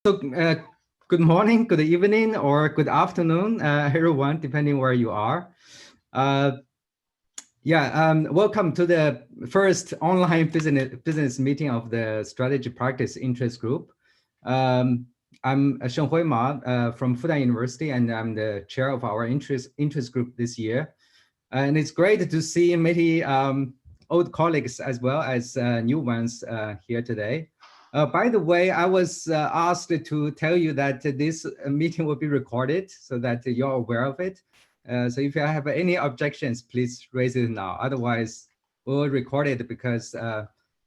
So, good morning, good evening, or good afternoon, everyone, depending where you are. Welcome to the first online business meeting of the Strategy Practice Interest Group. I'm Shenghui Ma from Fudan University, and I'm the chair of our interest group this year. And it's great to see many old colleagues as well as new ones here today. By the way, I was asked to tell you that this meeting will be recorded so that you're aware of it. So if you have any objections, please raise it now. Otherwise, we'll record it because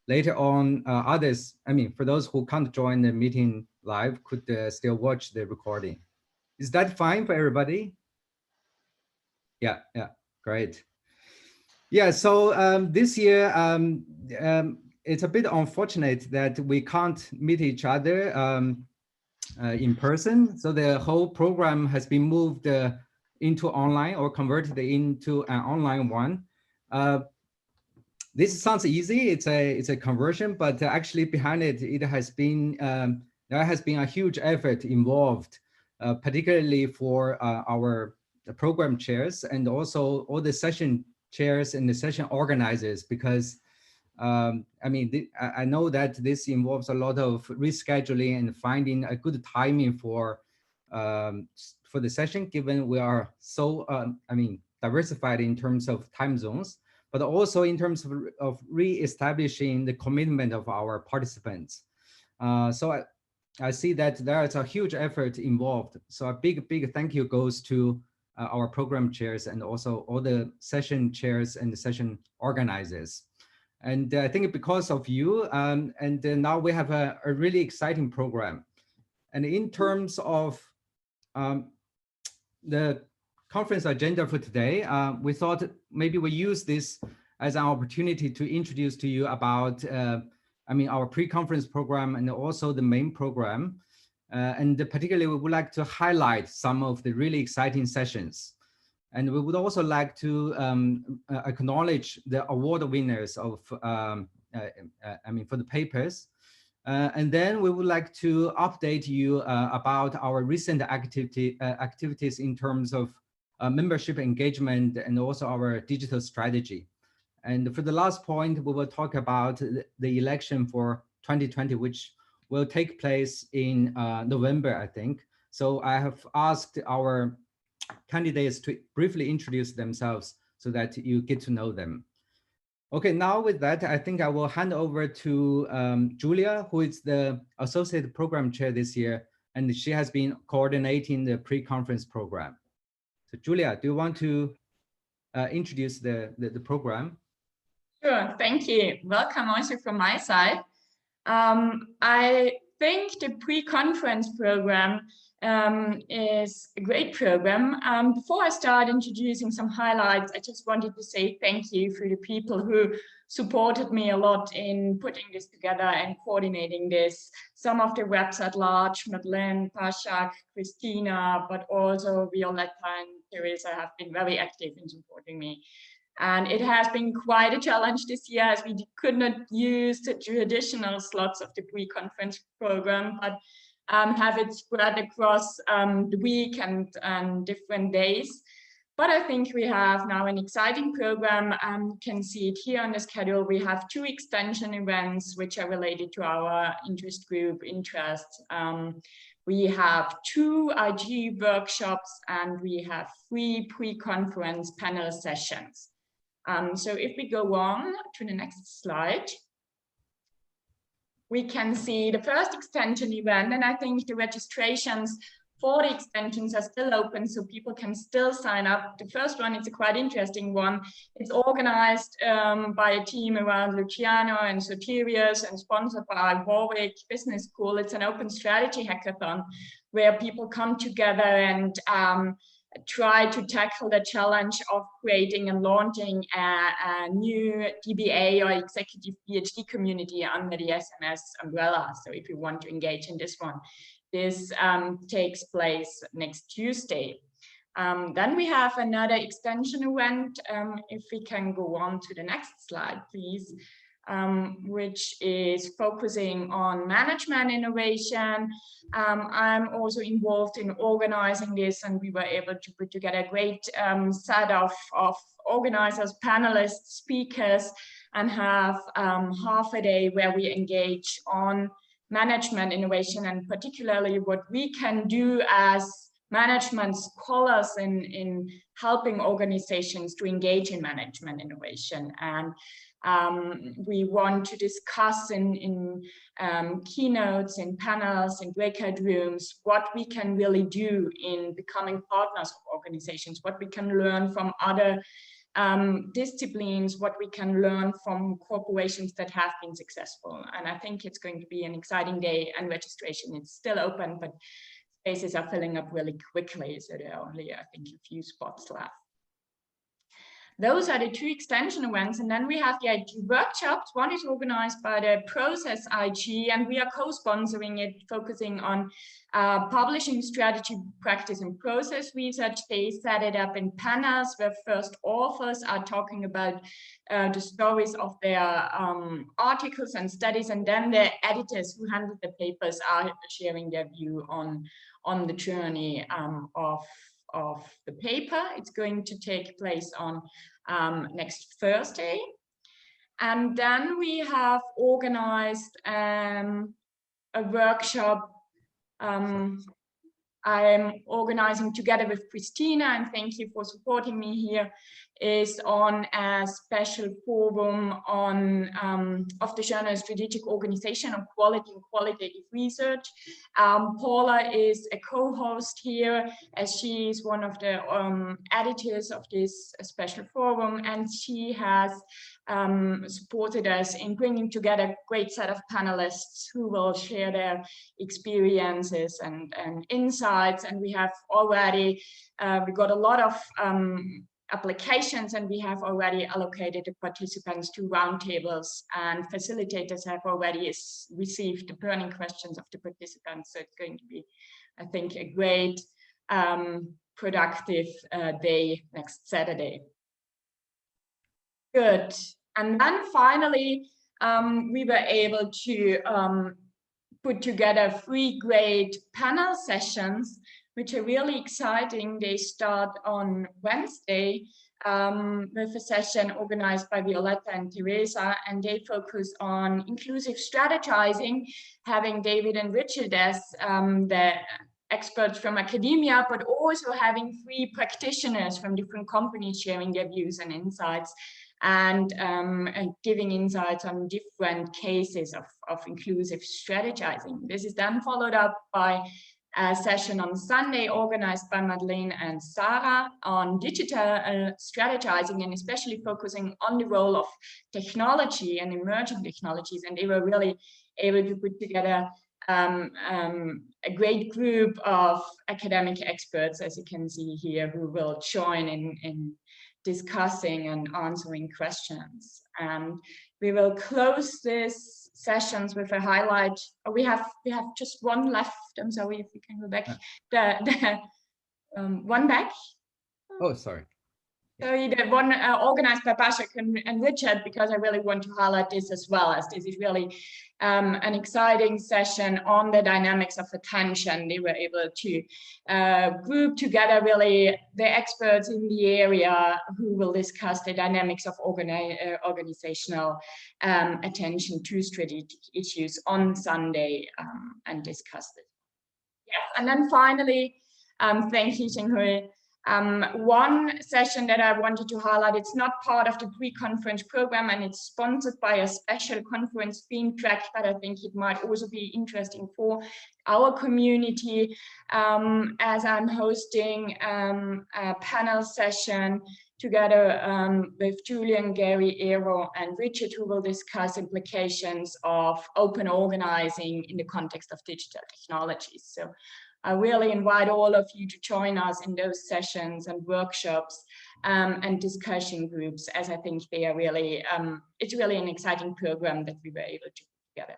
later on others, for those who can't join the meeting live, could still watch the recording. Is that fine for everybody? Yeah, great. Yeah, so this year, it's a bit unfortunate that we can't meet each other in person. So the whole program has been moved into online or converted into an online one. This sounds easy. It's a conversion, but actually behind it, there has been a huge effort involved, particularly for our program chairs and also all the session chairs and the session organizers, because I know that this involves a lot of rescheduling and finding a good timing for the session, given we are so diversified in terms of time zones, but also in terms of re-establishing the commitment of our participants. So I see that there is a huge effort involved. So a big thank you goes to our program chairs and also all the session chairs and the session organizers. And I think because of you, and now we have a really exciting program. And in terms of the conference agenda for today, we thought maybe we use this as an opportunity to introduce to you about our pre-conference program and also the main program. And particularly, we would like to highlight some of the really exciting sessions. And we would also like to acknowledge the award winners of, for the papers. And then we would like to update you about our recent activities in terms of membership engagement and also our digital strategy. And for the last point, we will talk about the election for 2020, which will take place in November, I think. So I have asked our candidates to briefly introduce themselves so that you get to know them. Okay, now with that, I think I will hand over to Julia, who is the Associate Program Chair this year, and she has been coordinating the pre-conference program. So Julia, do you want to introduce the program? Sure, thank you. Welcome also from my side. I think the pre-conference program is a great program. Before I start introducing some highlights, I just wanted to say thank you for the people who supported me a lot in putting this together and coordinating this. Some of the reps at large, Madeleine, Pashak, Christina, but also Violetta and Teresa have been very active in supporting me. And it has been quite a challenge this year as we could not use the traditional slots of the pre-conference program, but have it spread across the week and different days. But I think we have now an exciting program. You can see it here on the schedule. We have 2 extension events which are related to our interest group interests. We have 2 IG workshops and we have 3 pre-conference panel sessions. So if we go on to the next slide, we can see the first extension event, and I think the registrations for the extensions are still open, so people can still sign up. The first one is a quite interesting one. It's organized by a team around Luciano and Soterius and sponsored by Warwick Business School. It's an open strategy hackathon where people come together and try to tackle the challenge of creating and launching a new DBA or executive PhD community under the SMS umbrella. So if you want to engage in this one, this takes place next Tuesday. Then we have another extension event. If we can go on to the next slide, please. which is focusing on management innovation. I'm also involved in organizing this, and we were able to put together a great set of organizers, panelists, speakers, and have half a day where we engage on management innovation, and particularly what we can do as management scholars in helping organizations to engage in management innovation. And we want to discuss in keynotes, in panels, in breakout rooms, what we can really do in becoming partners of organizations, what we can learn from other disciplines, what we can learn from corporations that have been successful. And I think it's going to be an exciting day, and registration is still open, but spaces are filling up really quickly. So there are only, I think, a few spots left. Those are the two extension events. And then we have the IT workshops. One is organized by the Process IG, and we are co-sponsoring it, focusing on publishing strategy, practice, and process research. They set it up in panels where first authors are talking about the stories of their articles and studies, and then the editors who handle the papers are sharing their view on the journey of the paper. It's going to take place on next Thursday. And then we have organized a workshop I'm organizing together with Christina, and thank you for supporting me here, is on a special forum on of the journal Strategic Organization of Quality and Qualitative Research. Paula is a co-host here, as she is one of the editors of this special forum, and she has supported us in bringing together a great set of panelists who will share their experiences and insights. And we have already, we got a lot of applications, and we have already allocated the participants to roundtables, and facilitators have already received the burning questions of the participants. So it's going to be, I think, a great productive day next Saturday. Good. And then finally, we were able to put together 3 great panel sessions, which are really exciting. They start on Wednesday with a session organized by Violetta and Teresa, and they focus on inclusive strategizing, having David and Richard as the experts from academia, but also having 3 practitioners from different companies sharing their views and insights, and giving insights on different cases of inclusive strategizing. This is then followed up by a session on Sunday organized by Madeleine and Sarah on digital strategizing, and especially focusing on the role of technology and emerging technologies. And they were really able to put together a great group of academic experts, as you can see here, who will join in discussing and answering questions. And we will close this sessions with a highlight. We have just one left. I'm sorry, if you can go back. The one back. Oh, sorry. Sorry, the one organized by Bashak and Richard, because I really want to highlight this as well, as this is really an exciting session on the dynamics of attention. They were able to group together really the experts in the area who will discuss the dynamics of organizational attention to strategic issues on Sunday and discuss it. Yes, and then finally, thank you, Xinghui. One session that I wanted to highlight, it's not part of the pre-conference program, and it's sponsored by a special conference being tracked, but I think it might also be interesting for our community, as I'm hosting a panel session together with Julian, Gary, Eero, and Richard, who will discuss implications of open organizing in the context of digital technologies. So I really invite all of you to join us in those sessions and workshops and discussion groups, as I think they are really, it's really an exciting program that we were able to put together.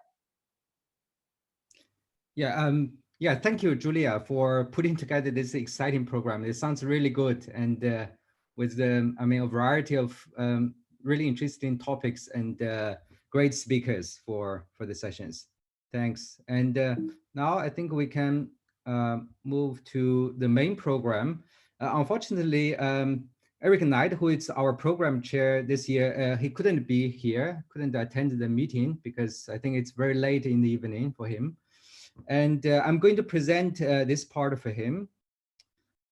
Yeah, thank you, Julia, for putting together this exciting program. It sounds really good, and with a variety of really interesting topics and great speakers for the sessions. Thanks. And now I think we can move to the main program. Unfortunately, Eric Knight, who is our program chair this year, he couldn't be here, couldn't attend the meeting because I think it's very late in the evening for him. And I'm going to present this part for him.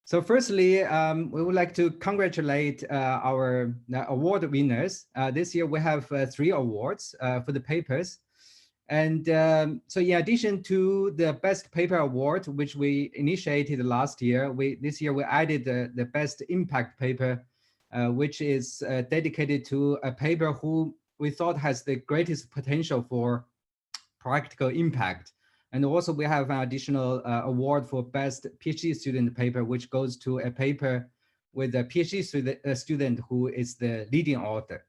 So firstly, we would like to congratulate our award winners. This year we have 3 awards for the papers. And so in addition to the Best Paper Award, which we initiated last year, this year we added the Best Impact Paper, which is dedicated to a paper who we thought has the greatest potential for practical impact. And also we have an additional award for Best PhD Student Paper, which goes to a paper with a PhD student who is the leading author.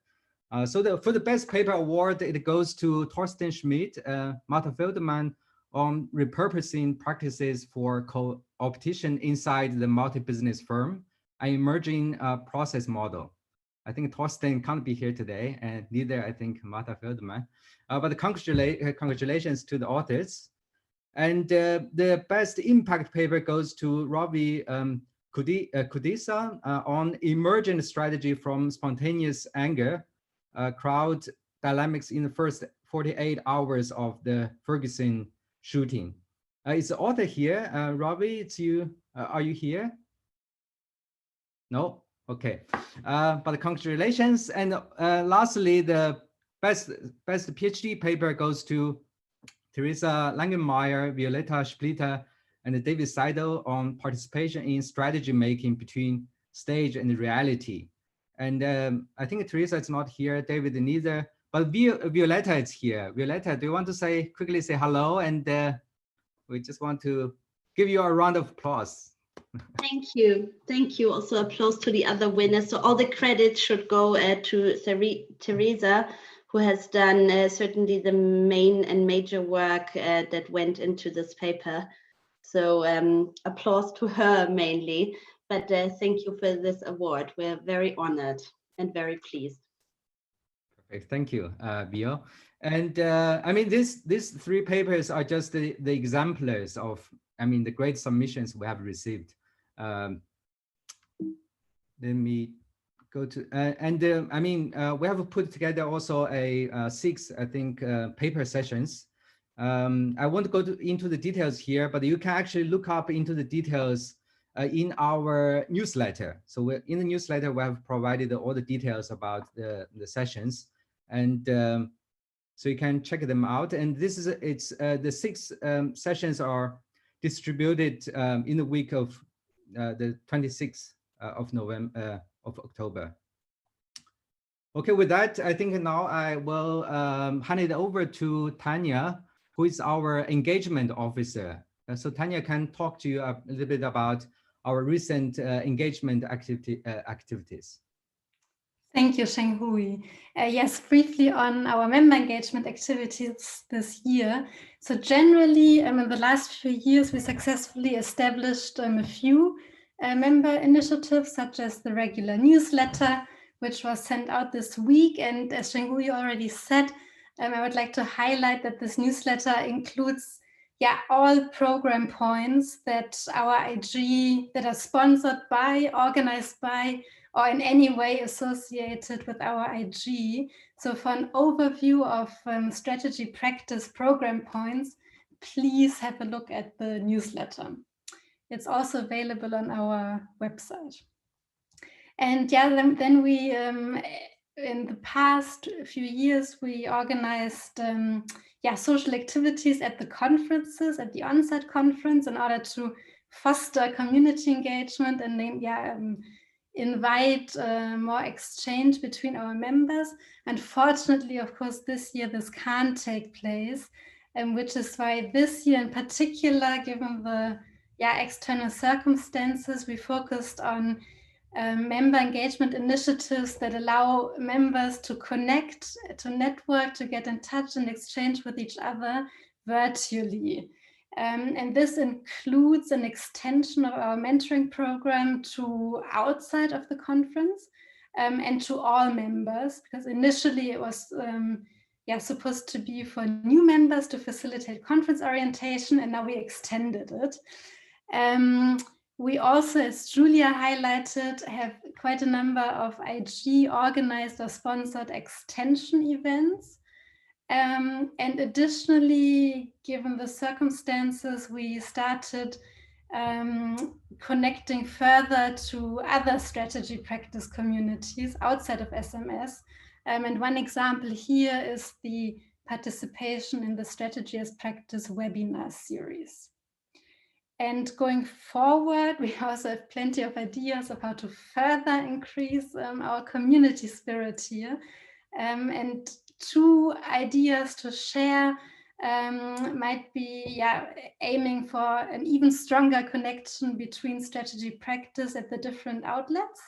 So for the Best Paper Award, it goes to Thorsten Schmidt, Martha Feldman on repurposing practices for co-opetition inside the multi-business firm, an emerging process model. I think Thorsten can't be here today, and neither I think Martha Feldman. But congratulations to the authors. And the Best Impact Paper goes to Ravi Kudisa on emergent strategy from spontaneous anger, crowd dynamics in the first 48 hours of the Ferguson shooting. Is the author here? Ravi, it's you. Are you here? No? Okay. But congratulations. And lastly, the best PhD paper goes to Teresa Langenmeyer, Violetta Splitter, and David Seidel on participation in strategy making between stage and reality. And I think Teresa is not here, David neither, but Violetta is here. Violetta, do you want to quickly say hello? And we just want to give you a round of applause. Thank you. Thank you. Also applause to the other winners. So all the credit should go to Teresa, who has done certainly the main and major work that went into this paper. So applause to her mainly, but thank you for this award. We're very honored and very pleased. Perfect, thank you, Bio. And I mean, these 3 papers are just the exemplars of, I mean, the great submissions we have received. Let me go to, I mean, we have put together also a 6, I think, paper sessions. I won't go into the details here, but you can actually look up into the details in our newsletter. So in the newsletter, we have provided all the details about the sessions, and so you can check them out. And this is the 6 sessions are distributed in the week of the 26th of November of October. Okay, with that, I think now I will hand it over to Tanya, who is our engagement officer. So Tanya can talk to you a little bit about our recent engagement activities. Thank you, Shenghui. Yes, briefly on our member engagement activities this year. So generally, in the last few years, we successfully established a few member initiatives, such as the regular newsletter, which was sent out this week. And as Shenghui already said, I would like to highlight that this newsletter includes all program points that our IG, that are sponsored by, organized by, or in any way associated with our IG. So for an overview of strategy practice program points, please have a look at the newsletter. It's also available on our website. And then we, in the past few years, we organized social activities at the conferences, at the on-site conference, in order to foster community engagement and then invite more exchange between our members. Unfortunately, of course, this year this can't take place, which is why this year in particular, given the external circumstances, we focused on member engagement initiatives that allow members to connect, to network, to get in touch and exchange with each other virtually. And this includes an extension of our mentoring program to outside of the conference and to all members, because initially it was supposed to be for new members to facilitate conference orientation, and now we extended it. We also, as Julia highlighted, have quite a number of IG organized or sponsored extension events. And additionally, given the circumstances, we started connecting further to other strategy practice communities outside of SMS. And one example here is the participation in the Strategy as Practice webinar series. And going forward, we also have plenty of ideas of how to further increase our community spirit here. And two ideas to share might be aiming for an even stronger connection between strategy practice at the different outlets.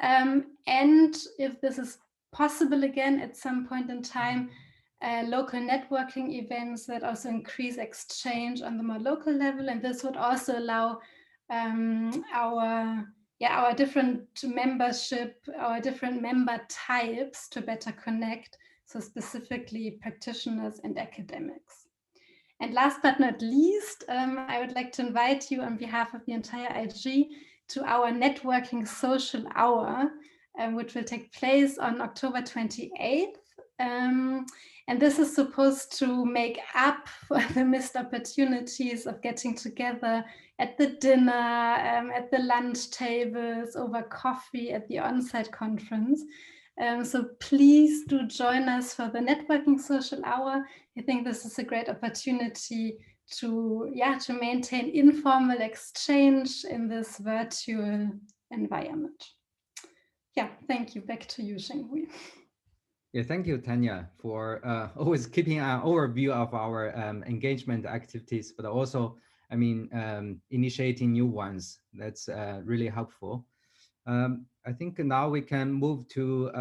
And if this is possible again at some point in time, local networking events that also increase exchange on the more local level. And this would also allow our different membership, our different member types to better connect, so specifically practitioners and academics. And last but not least, I would like to invite you on behalf of the entire IG to our networking social hour, which will take place on October 28th. And this is supposed to make up for the missed opportunities of getting together at the dinner, at the lunch tables, over coffee at the on-site conference. So please do join us for the networking social hour. I think this is a great opportunity to maintain informal exchange in this virtual environment. Yeah, thank you. Back to you, Shenghui. Yeah, thank you, Tanya, for always keeping an overview of our engagement activities, but also, initiating new ones. That's really helpful. I think now we can move to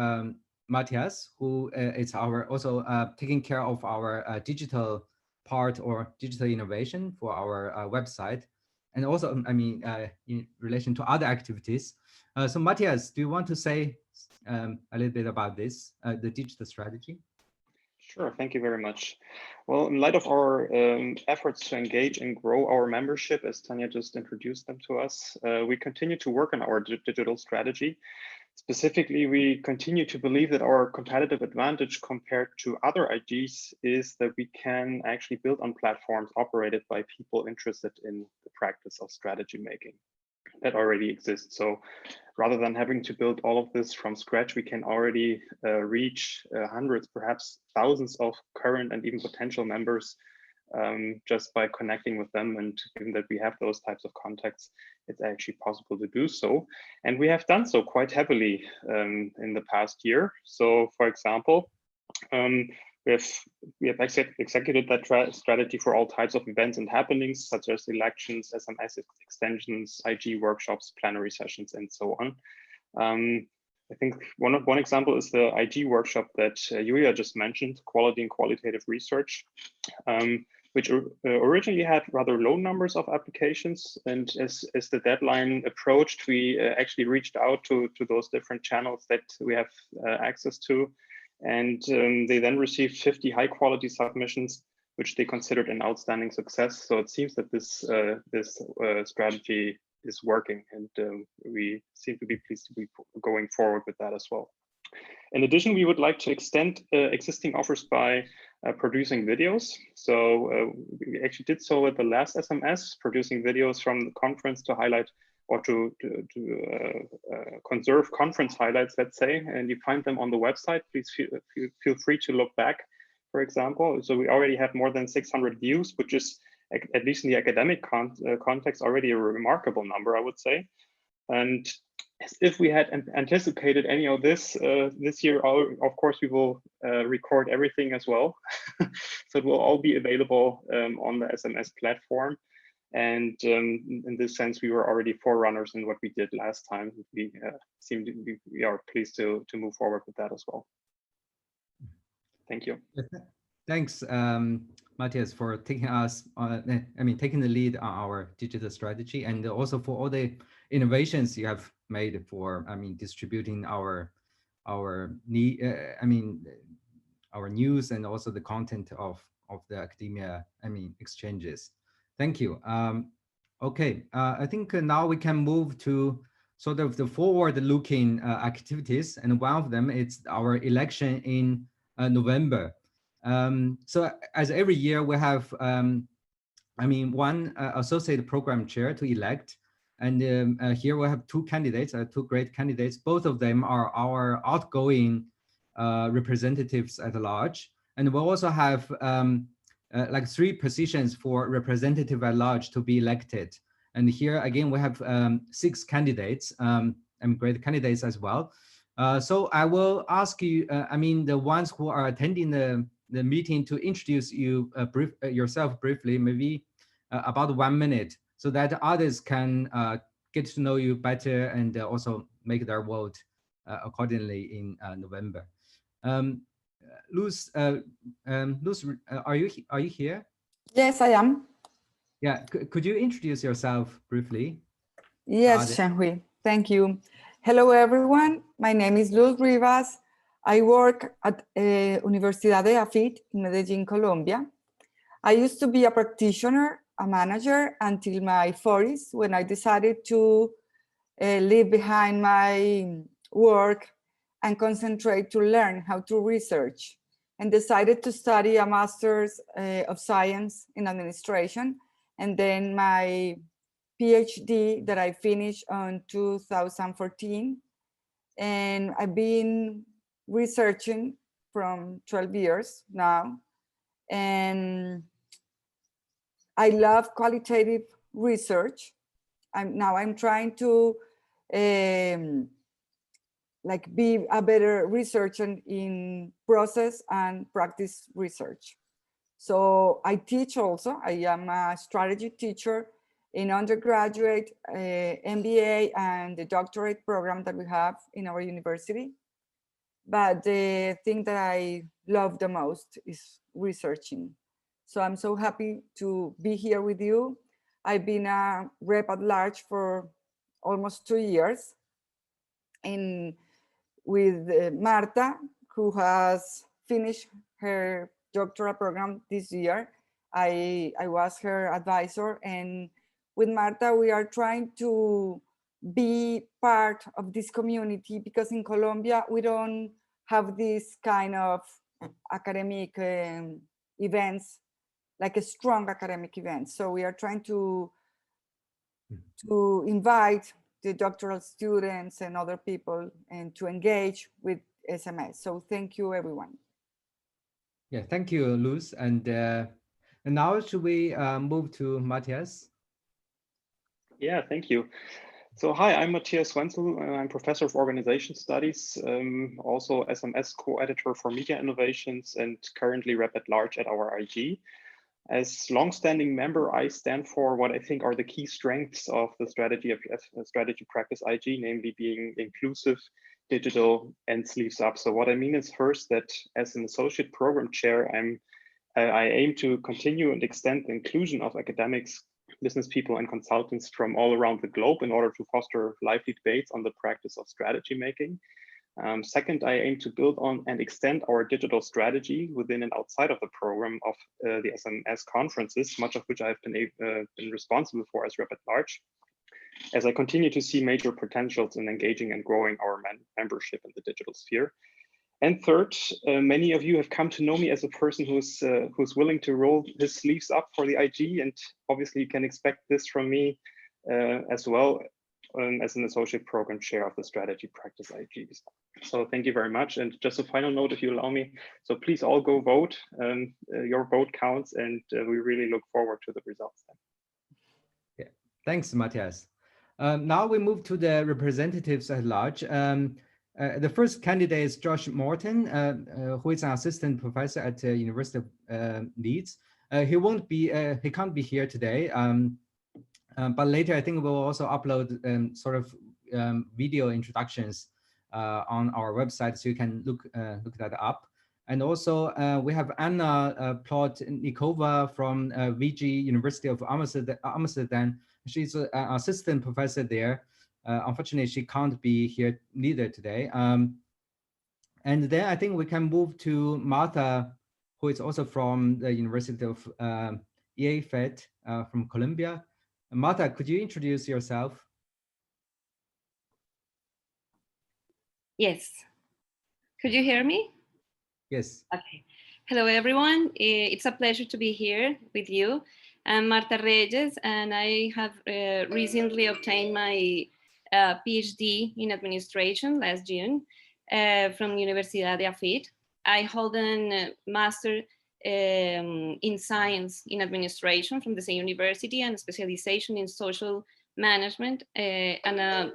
Matthias, who is also taking care of our digital part or digital innovation for our website, and also, in relation to other activities. So Matthias, do you want to say a little bit about this, the digital strategy? Sure, thank you very much. Well, in light of our efforts to engage and grow our membership, as Tanya just introduced them to us, we continue to work on our digital strategy. Specifically, we continue to believe that our competitive advantage compared to other IGs is that we can actually build on platforms operated by people interested in the practice of strategy making that already exists. So rather than having to build all of this from scratch, we can already reach hundreds, perhaps thousands of current and even potential members just by connecting with them. And given that we have those types of contacts, it's actually possible to do so. And we have done so quite heavily in the past year. So for example, we have executed that strategy for all types of events and happenings, such as elections, SMS extensions, IG workshops, plenary sessions, and so on. I think one example is the IG workshop that Julia just mentioned, quality and qualitative research, which originally had rather low numbers of applications. And as the deadline approached, we actually reached out to those different channels that we have access to. And they then received 50 high quality submissions, which they considered an outstanding success. So it seems that this strategy is working, and we seem to be pleased to be going forward with that as well. In addition, we would like to extend existing offers by producing videos. So we actually did so at the last SMS, producing videos from the conference to highlight or to conserve conference highlights, let's say, and you find them on the website. Please feel free to look back, for example. So we already have more than 600 views, which is, at least in the academic context, already a remarkable number, I would say. And as if we had anticipated any of this this year, of course, we will record everything as well. So it will all be available on the SMS platform. And in this sense, we were already forerunners in what we did last time. We are pleased to move forward with that as well. Thank you. Thanks, Matthias, for taking us on, taking the lead on our digital strategy, and also for all the innovations you have made for, distributing our our news and also the content of the academia, exchanges. Thank you. Okay, I think now we can move to sort of the forward-looking activities, and one of them is our election in November. So as every year, we have, one associate program chair to elect, and here we have two candidates, two great candidates. Both of them are our outgoing representatives at large, and we also have like 3 positions for representative at large to be elected. And here again, we have 6 candidates, great candidates as well. So I will ask you, the ones who are attending the meeting, to introduce you yourself briefly, maybe about 1 minute, so that others can get to know you better and also make their vote accordingly in November. Luz, are you here? Yes, I am. Yeah, could you introduce yourself briefly? Yes, Shenhui, thank you. Hello, everyone. My name is Luz Rivas. I work at Universidad de AFIT in Medellin, Colombia. I used to be a practitioner, a manager, until my 40s, when I decided to leave behind my work and concentrate to learn how to research, and decided to study a Master's of Science in Administration, and then my PhD that I finished in 2014. And I've been researching from 12 years now. And I love qualitative research. I'm trying to be a better researcher in process and practice research. So I teach also. I am a strategy teacher in undergraduate, MBA, and the doctorate program that we have in our university. But the thing that I love the most is researching. So I'm so happy to be here with you. I've been a rep at large for almost 2 years, with Marta, who has finished her doctoral program this year. I was her advisor, and with Marta, we are trying to be part of this community, because in Colombia, we don't have this kind of academic events, like a strong academic event. So we are trying to invite the doctoral students and other people and to engage with SMS. So thank you, everyone. Yeah, thank you, Luz. And now should we move to Matthias? Yeah, thank you. So hi, I'm Matthias Wenzel. I'm professor of organization studies, also SMS co-editor for media innovations, and currently rep at large at our IG. As longstanding member, I stand for what I think are the key strengths of the strategy practice IG, namely being inclusive, digital, and sleeves up. So what I mean is, first, that as an associate program chair, I aim to continue and extend the inclusion of academics, business people, and consultants from all around the globe in order to foster lively debates on the practice of strategy making. Second, I aim to build on and extend our digital strategy within and outside of the program of the SMS conferences, much of which I've been responsible for as rep at large, as I continue to see major potentials in engaging and growing our membership in the digital sphere. And third, many of you have come to know me as a person who's willing to roll his sleeves up for the IG, and obviously you can expect this from me as well, as an associate program chair of the strategy practice IGs. So thank you very much. And just a final note, if you allow me, so please all go vote. Your vote counts, and we really look forward to the results then. Yeah, thanks, Matthias. Now we move to the representatives at large. The first candidate is Josh Morton, who is an assistant professor at the University of Leeds. He can't be here today, but later I think we'll also upload video introductions on our website, so you can look that up. And also we have Anna Plotnikova from VG University of Amsterdam. She's an assistant professor there. Unfortunately, she can't be here neither today. And then I think we can move to Martha, who is also from the University of EAFET from Colombia. Martha, could you introduce yourself? Yes. Could you hear me? Yes. Okay. Hello, everyone. It's a pleasure to be here with you. I'm Marta Reyes, and I have recently obtained my PhD in administration last June from Universidad de AFIT. I hold a master in science in administration from the same university and a specialization in social management. And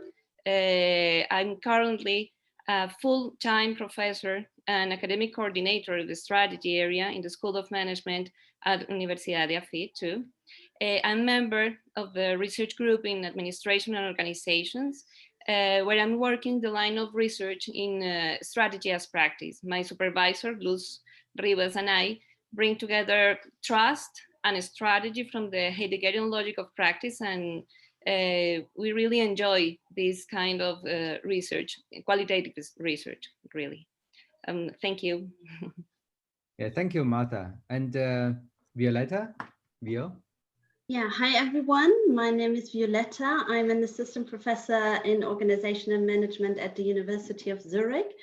I'm currently a full-time professor and academic coordinator of the strategy area in the School of Management at Universidad de AFIT too. I'm a member of the research group in administration and organizations, where I'm working the line of research in strategy as practice. My supervisor, Luz Rivas, and I bring together trust and strategy from the Heideggerian logic of practice, and we really enjoy this kind of research, qualitative research, really. Thank you. Yeah, thank you, Martha. And Violetta, Vio? Yeah, hi everyone. My name is Violetta. I'm an assistant professor in organization and management at the University of Zurich.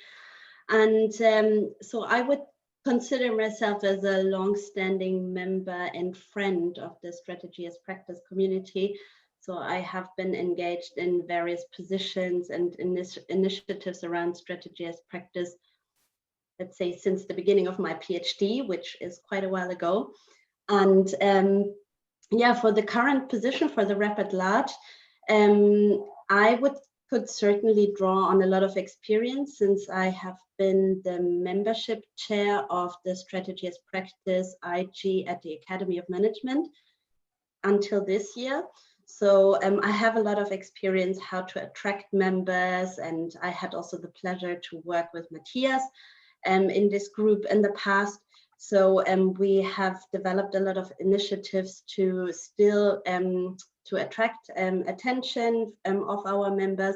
And so I would consider myself as a long-standing member and friend of the Strategy as Practice community. So I have been engaged in various positions and initiatives around strategy as practice, let's say, since the beginning of my PhD, which is quite a while ago. And yeah, for the current position for the REP at large, I could certainly draw on a lot of experience since I have been the membership chair of the Strategy as Practice IG at the Academy of Management until this year. So I have a lot of experience how to attract members, and I had also the pleasure to work with Matthias in this group in the past. So we have developed a lot of initiatives to still to attract attention of our members,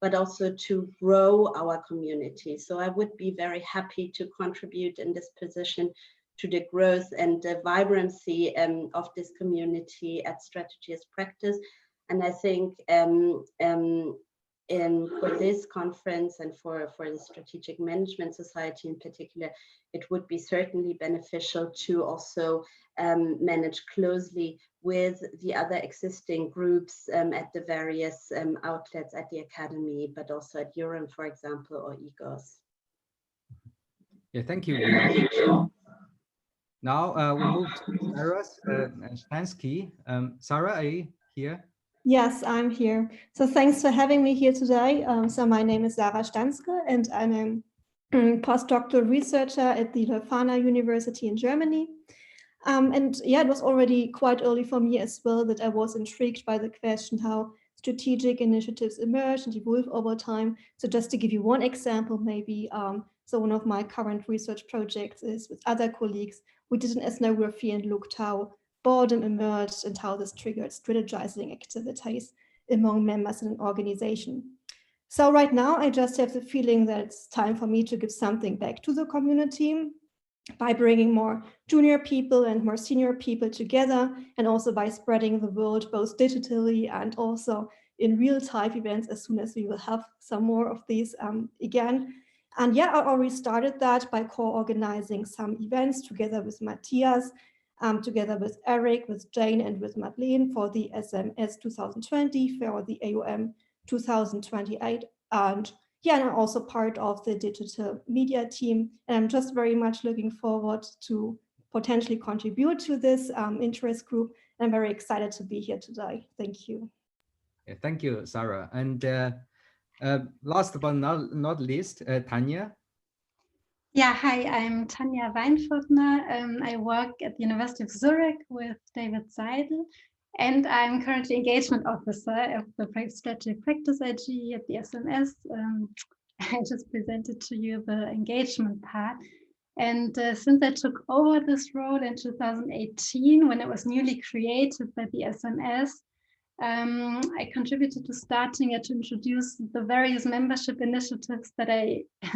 but also to grow our community. So I would be very happy to contribute in this position to the growth and the vibrancy of this community at Strategy as Practice. And I think for this conference and for the Strategic Management Society in particular, it would be certainly beneficial to also manage closely with the other existing groups at the various outlets at the Academy, but also at Urim, for example, or EGOS. Yeah, thank you, Vio. Now we move to Sarah Stansky. Sarah, are you here? Yes, I'm here. So thanks for having me here today. So my name is Sarah Stanske, and I'm a postdoctoral researcher at the Leuphana University in Germany. And yeah, it was already quite early for me as well that I was intrigued by the question how strategic initiatives emerge and evolve over time. So just to give you one example, maybe, so one of my current research projects is with other colleagues. We did an ethnography and looked how boredom emerged and how this triggered strategizing activities among members in an organization. So right now, I just have the feeling that it's time for me to give something back to the community by bringing more junior people and more senior people together, and also by spreading the word both digitally and also in real-time events as soon as we will have some more of these again. And yeah, I already started that by co-organizing some events together with Matthias, together with Eric, with Jane, and with Madeleine for the SMS 2020, for the AUM 2028. And yeah, and I'm also part of the digital media team. And I'm just very much looking forward to potentially contribute to this interest group. I'm very excited to be here today. Thank you. Yeah, thank you, Sarah. And last but not least, Tanya. Yeah, hi, I'm Tanya Weinfurtner. I work at the University of Zurich with David Seidel, and I'm currently engagement officer of the Strategic Practice AG at the SMS. I just presented to you the engagement part. And since I took over this role in 2018, when it was newly created by the SMS, I contributed to starting it to introduce the various membership initiatives that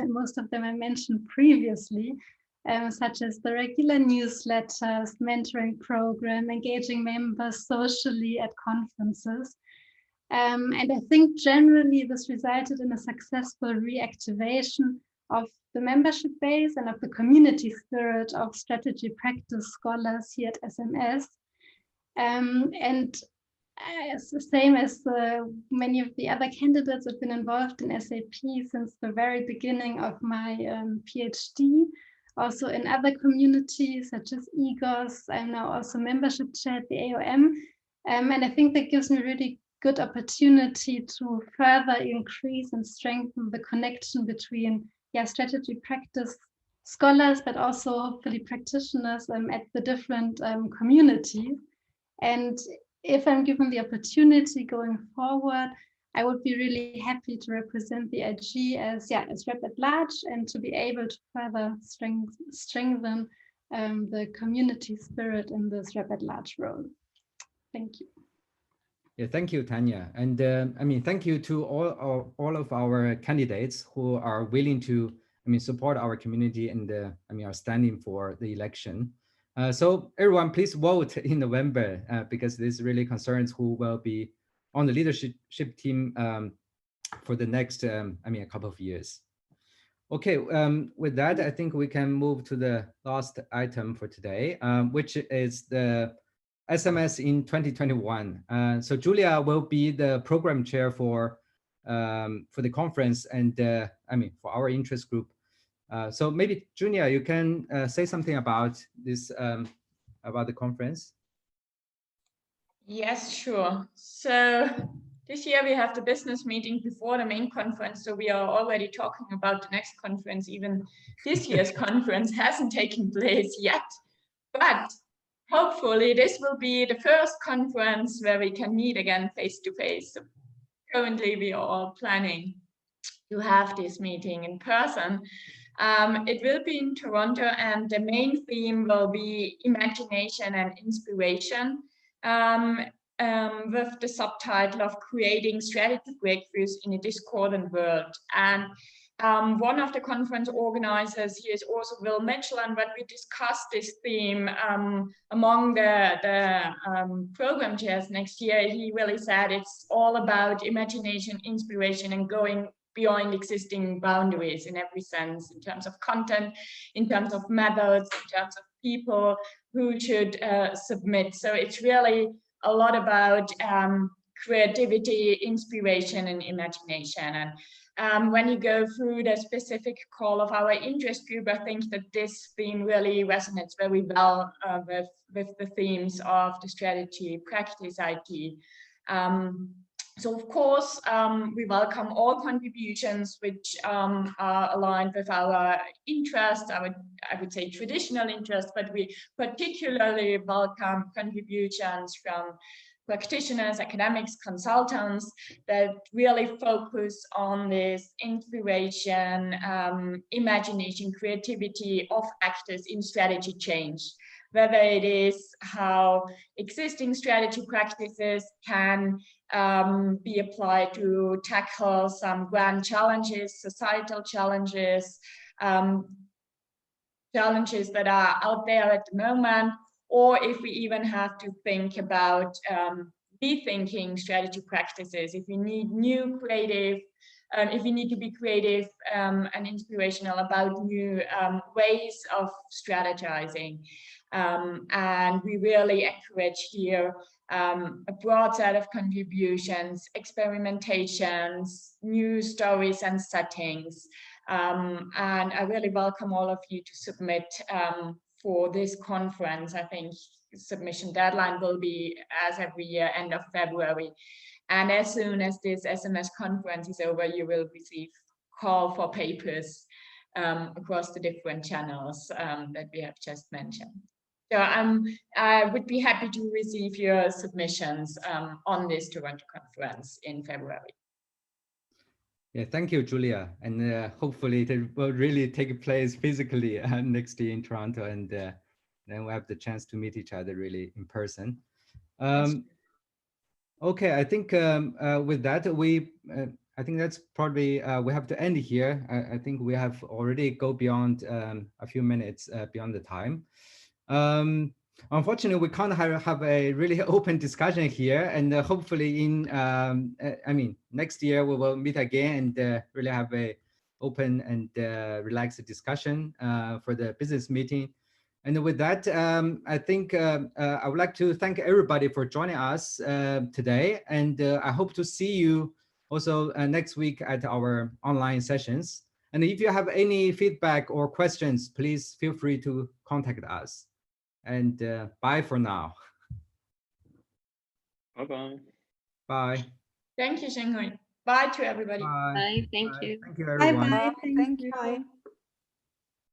most of them I mentioned previously, such as the regular newsletters, mentoring program, engaging members socially at conferences. And I think generally this resulted in a successful reactivation of the membership base and of the community spirit of strategy practice scholars here at SMS. And as the same as many of the other candidates have been involved in SAP since the very beginning of my PhD, also in other communities such as EGOS. I'm now also membership chair at the AOM. And I think that gives me really good opportunity to further increase and strengthen the connection between strategy practice scholars, but also hopefully practitioners at the different communities. And if I'm given the opportunity going forward, I would be really happy to represent the IG as rep at large and to be able to further strengthen the community spirit in this rep at large role. Thank you. Yeah, thank you, Tanya. And I mean, thank you to all of our candidates who are willing to, support our community and are standing for the election. So everyone, please vote in November because this really concerns who will be on the leadership team for the next, a couple of years. Okay, with that, I think we can move to the last item for today, which is the SMS in 2021. So Julia will be the program chair for the conference and for our interest group. So maybe Julia, you can say something about this, about the conference. Yes, sure. So this year we have the business meeting before the main conference. So we are already talking about the next conference. Even this year's conference hasn't taken place yet, but hopefully this will be the first conference where we can meet again face to face. So currently we are all planning to have this meeting in person. It will be in Toronto and the main theme will be imagination and inspiration with the subtitle of creating strategy breakthroughs in a discordant world. And one of the conference organizers here is also Will Mitchell, and when we discussed this theme among the program chairs next year, he really said it's all about imagination, inspiration, and going beyond existing boundaries in every sense, in terms of content, in terms of methods, in terms of people who should submit. So it's really a lot about creativity, inspiration, and imagination. And when you go through the specific call of our interest group, I think that this theme really resonates very well with the themes of the strategy practice IT. So of course, we welcome all contributions which are aligned with our interest, I would say traditional interest, but we particularly welcome contributions from practitioners, academics, consultants that really focus on this inspiration, imagination, creativity of actors in strategy change. Whether it is how existing strategy practices can be applied to tackle some grand challenges, societal challenges, challenges that are out there at the moment, or if we even have to think about rethinking strategy practices, if we need new creative, if we need to be creative and inspirational about new ways of strategizing. And we really encourage here a broad set of contributions, experimentations, new stories and settings. And I really welcome all of you to submit for this conference. I think submission deadline will be, as every year, end of February. And as soon as this SMS conference is over, you will receive call for papers across the different channels that we have just mentioned. So I would be happy to receive your submissions on this Toronto conference in February. Yeah, thank you, Julia. And hopefully it will really take place physically next year in Toronto, and then we'll have the chance to meet each other really in person. Okay, I think with that, I think that's probably, we have to end here. I think we have already go beyond a few minutes beyond the time. Unfortunately, we can't have a really open discussion here, and hopefully in, I mean, next year we will meet again and really have a open and relaxed discussion for the business meeting. And with that, I think I would like to thank everybody for joining us today. And I hope to see you also next week at our online sessions. And if you have any feedback or questions, please feel free to contact us. And bye for now. Bye-bye. Bye. Thank you, Shenghui. Bye to everybody. Bye. Bye. Thank Bye. you. Thank you, Bye everyone. bye. Thank you. Bye.